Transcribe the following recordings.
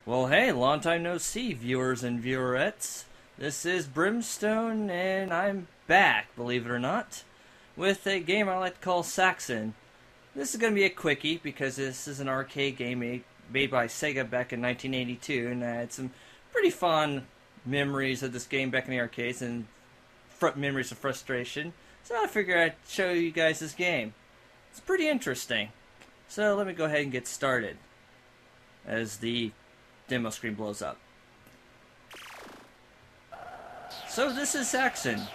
Well, hey, long time no see, viewers and viewerettes. This is Brimstone, and I'm back, believe it or not, with a game I like to call Zaxxon. This is going to be a quickie, because this is an arcade game made by Sega back in 1982, and I had some pretty fond memories of this game back in the arcades, and memories of frustration. So I figured I'd show you guys this game. It's pretty interesting. So let me go ahead and get started, as the demo screen blows up. So this is Zaxxon.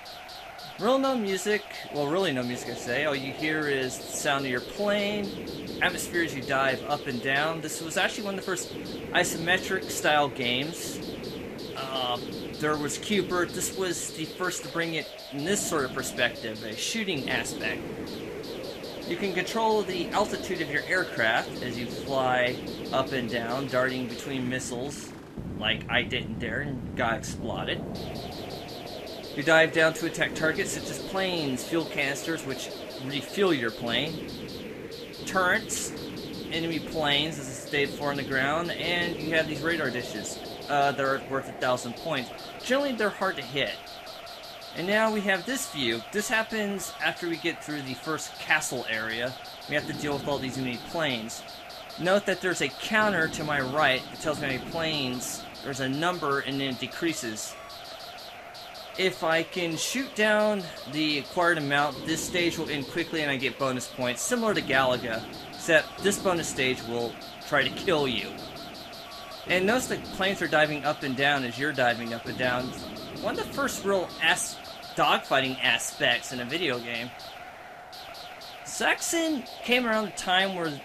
Really no music, I say. All you hear is the sound of your plane, atmosphere as you dive up and down. This was actually one of the first isometric style games. There was Cubert. This was the first to bring it in this sort of perspective, a shooting aspect. You can control the altitude of your aircraft as you fly up and down, darting between missiles, like I didn't dare and got exploded. You dive down to attack targets such as planes, fuel canisters, which refuel your plane, turrets, enemy planes as they stay far on the ground, and you have these radar dishes. They're worth 1,000 points. Generally, they're hard to hit. And now we have this view. This happens after we get through the first castle area. We have to deal with all these enemy planes. Note that there's a counter to my right that tells me how many planes. There's a number and then it decreases. If I can shoot down the acquired amount, this stage will end quickly and I get bonus points, similar to Galaga, except this bonus stage will try to kill you. And notice the planes are diving up and down as you're diving up and down. One of the first real dogfighting aspects in a video game. Zaxxon came around the time where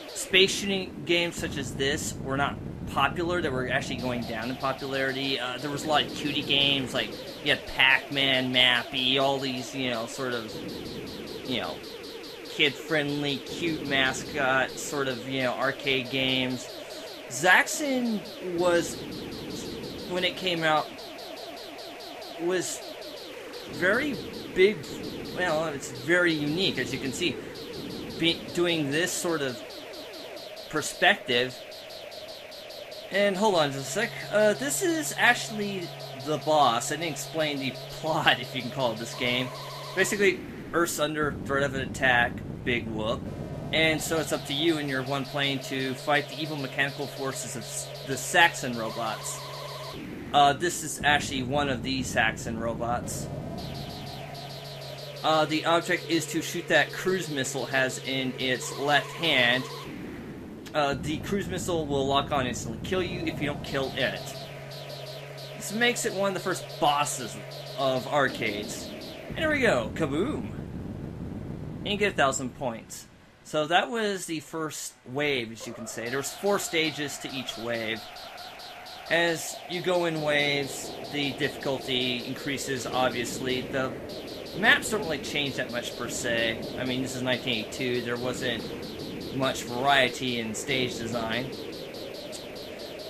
space shooting games such as this were not popular. They were actually going down in popularity. There was a lot of cutie games, like you had Pac-Man, Mappy, all these, sort of, kid-friendly, cute mascot sort of, arcade games. Zaxxon was, when it came out, was very big. Well, it's very unique, as you can see. Doing this sort of perspective. And hold on just a sec. This is actually the boss. I didn't explain the plot, if you can call it this game. Basically, Earth's under threat of an attack. Big whoop. And so it's up to you and your one plane to fight the evil mechanical forces of the Zaxxon robots. This is actually one of the Zaxxon robots. The object is to shoot that cruise missile it has in its left hand. The cruise missile will lock on instantly, kill you if you don't kill it. This makes it one of the first bosses of arcades. And here we go, kaboom! And you get 1,000 points. So that was the first wave, as you can say. There's 4 stages to each wave. As you go in waves, the difficulty increases, obviously. The maps don't really change that much, per se. I mean, this is 1982. There wasn't much variety in stage design.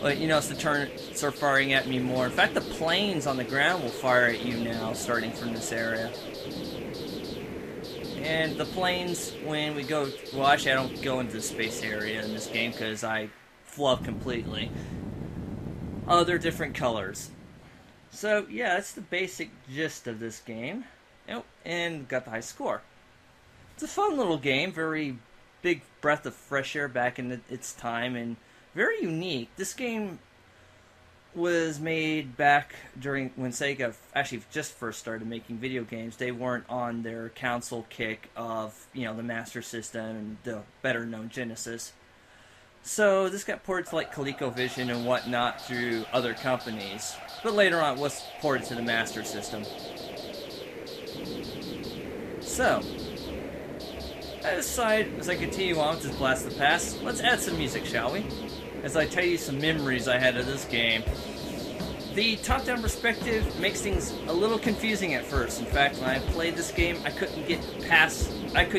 But, it's the turrets are firing at me more. In fact, the planes on the ground will fire at you now, starting from this area. And the planes, when we go... Well, actually, I don't go into the space area in this game, because I flub completely. They're different colors. So, yeah, that's the basic gist of this game. Oh, and got the high score. It's a fun little game, very big breath of fresh air back in its time, and very unique. This game was made back during when Sega actually just first started making video games. They weren't on their console kick of, the Master System and the better-known Genesis. So this got ported to like ColecoVision and whatnot through other companies. But later on it was ported to the Master System. So, aside, as I continue on with this Blast of the Past, let's add some music, shall we? As I tell you some memories I had of this game. The top-down perspective makes things a little confusing at first. In fact, when I played this game, I couldn't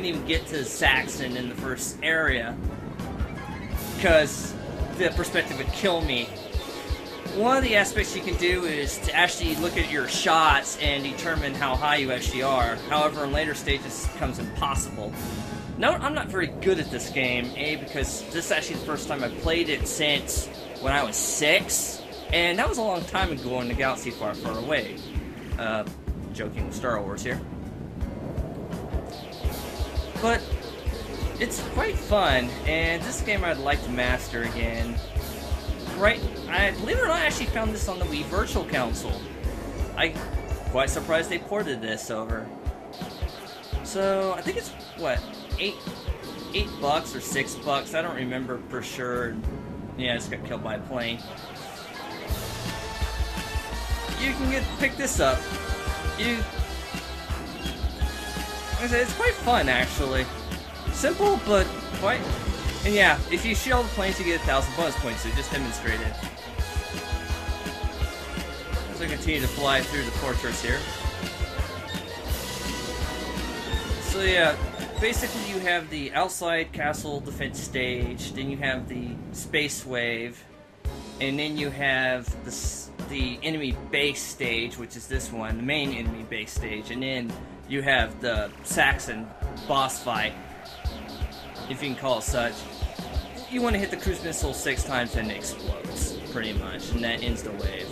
even get to Zaxxon in the first area, because the perspective would kill me. One of the aspects you can do is to actually look at your shots and determine how high you actually are. However, in later stages it becomes impossible. No, I'm not very good at this game, A, because this is actually the first time I played it since when I was 6, and that was a long time ago in the galaxy far, far away. Joking with Star Wars here. But it's quite fun, and this game I'd like to master again. Right, I believe it or not, I actually found this on the Wii Virtual Console. I'm quite surprised they ported this over. So, I think it's, what, $8 or $6, I don't remember for sure. Yeah, I just got killed by a plane. You can pick this up. Like I said, it's quite fun, actually. Simple, but quite... And yeah, if you shoot all the planes, you get 1,000 bonus points, so just demonstrate it. As I continue to fly through the fortress here. So yeah, basically you have the outside castle defense stage, then you have the space wave, and then you have the enemy base stage, which is this one, the main enemy base stage, and then you have the Zaxxon boss fight, if you can call it such. You want to hit the cruise missile 6 times and it explodes, pretty much, and that ends the wave.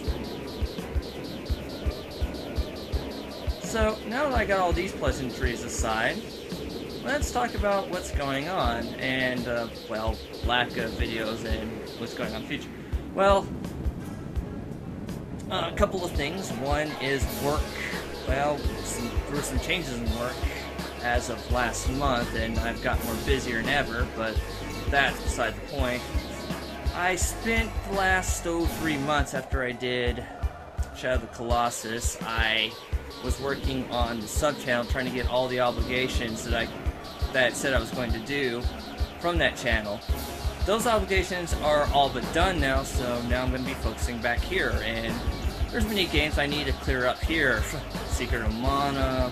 So, now that I got all these pleasantries aside, let's talk about what's going on, and, well, lack of videos and what's going on in the future. Well, a couple of things. One is work. Well, there were some changes in work as of last month, and I've got more busier than ever, but that's beside the point. I spent the last 3 months after I did Shadow of the Colossus, I was working on the sub-channel, trying to get all the obligations that I said I was going to do from that channel. Those obligations are all but done now, so now I'm going to be focusing back here, and there's many games I need to clear up here. Secret of Mana.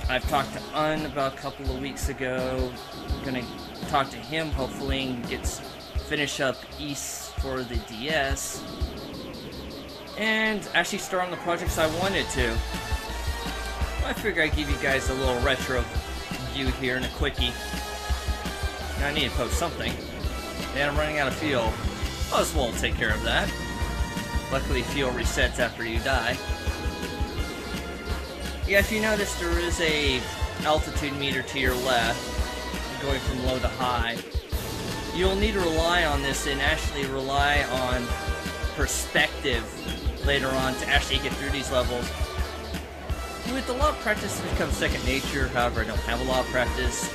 I've talked to Un about a couple of weeks ago. I'm gonna talk to him hopefully and finish up East for the DS. And actually start on the projects I wanted to. I figure I'd give you guys a little retro view here and a quickie. Now I need to post something. And I'm running out of fuel. Well, this will take care of that. Luckily, fuel resets after you die. Yeah, if you notice, there is a altitude meter to your left, going from low to high. You'll need to rely on this and actually rely on perspective later on to actually get through these levels. With a lot of practice, it becomes second nature. However, I don't have a lot of practice.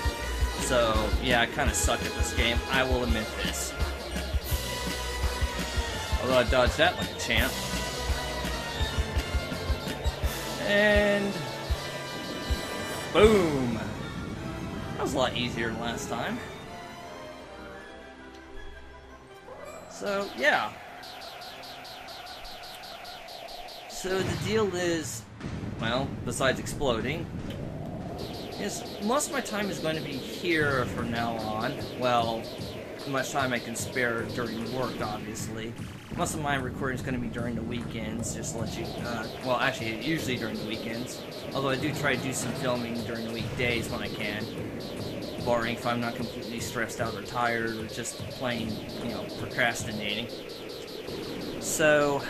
So, yeah, I kind of suck at this game. I will admit this. Although I dodged that like a champ. And... boom! That was a lot easier than last time. So, yeah. So the deal is, well, besides exploding, is most of my time is going to be here from now on. Well, as much time I can spare during work, obviously. Most of my recording is going to be during the weekends, just to let you, well, actually, usually during the weekends. Although I do try to do some filming during the weekdays when I can. Barring if I'm not completely stressed out or tired or just plain, you know, procrastinating. So...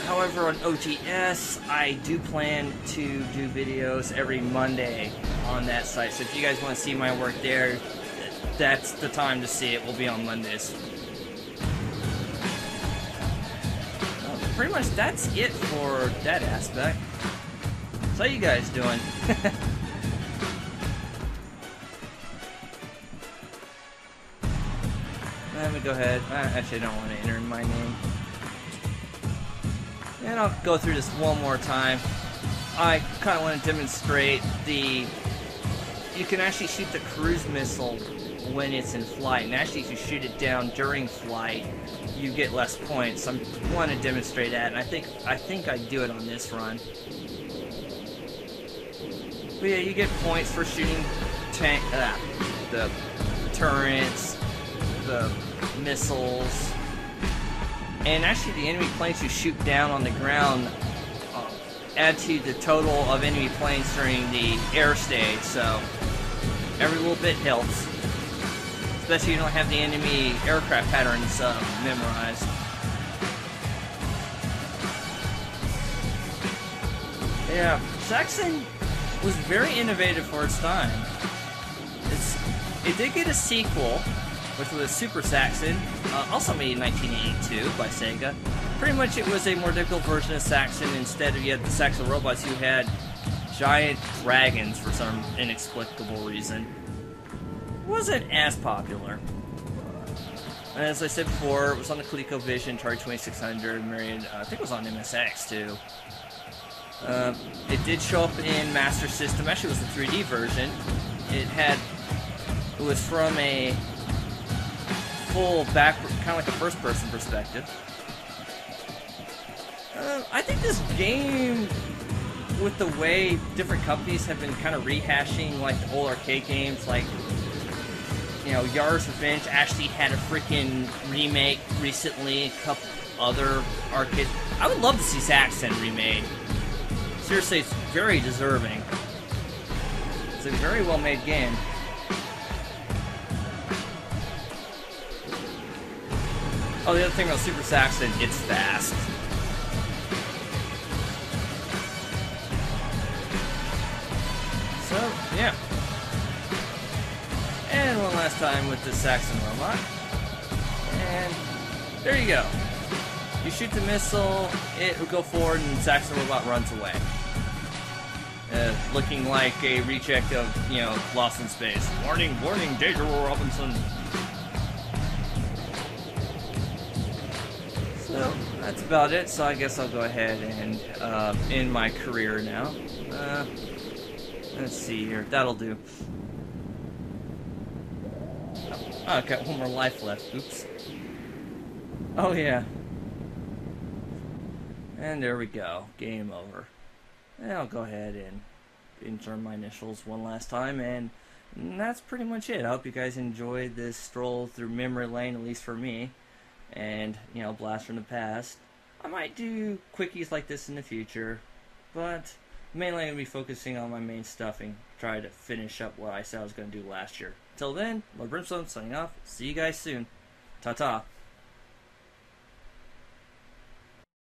however, on OGS, I do plan to do videos every Monday on that site. So if you guys want to see my work there, that's the time to see it. Will be on Mondays. Pretty much that's it for that aspect. So how you guys doing? Let me go ahead. Actually, I don't want to enter my name. And I'll go through this one more time. I kind of want to demonstrate the... you can actually shoot the cruise missile when it's in flight. And actually, if you shoot it down during flight, you get less points. I want to demonstrate that, and I think I do it on this run. But yeah, you get points for shooting the turrets, the missiles, and actually the enemy planes you shoot down on the ground add to the total of enemy planes during the air stage, so every little bit helps. Especially if you don't have the enemy aircraft patterns memorized. Yeah, Zaxxon was very innovative for its time. It did get a sequel, which was Super Zaxxon, also made in 1982 by Sega. Pretty much it was a more difficult version of Zaxxon. Instead of you had the Zaxxon robots, you had giant dragons for some inexplicable reason. It wasn't as popular. And as I said before, it was on the ColecoVision, Atari 2600, Myriad, I think it was on MSX too. It did show up in Master System. Actually, it was the 3D version. It was from a full backward, kind of like a first-person perspective. I think this game, with the way different companies have been kind of rehashing like the old arcade games, like, you know, Yars' Revenge actually had a freaking remake recently, a couple other arcade. I would love to see Zaxxon remade. Seriously, it's very deserving. It's a very well-made game. Oh, the other thing about Super Zaxxon, it's fast. So, yeah. And one last time with the Zaxxon robot. And there you go. You shoot the missile, it will go forward, and the Zaxxon robot runs away. Looking like a reject of, you know, Lost in Space. Warning, warning, danger, Robinson. So, that's about it. So I guess I'll go ahead and end my career now. Let's see here. That'll do. Oh, I've got one more life left. Oops. Oh, yeah. And there we go. Game over. And I'll go ahead and insert my initials one last time, and that's pretty much it. I hope you guys enjoyed this stroll through memory lane, at least for me, and, you know, blast from the past. I might do quickies like this in the future, but mainly I'm going to be focusing on my main stuff and try to finish up what I said I was going to do last year. Until then, Lord Brimstone signing off. See you guys soon. Ta-ta.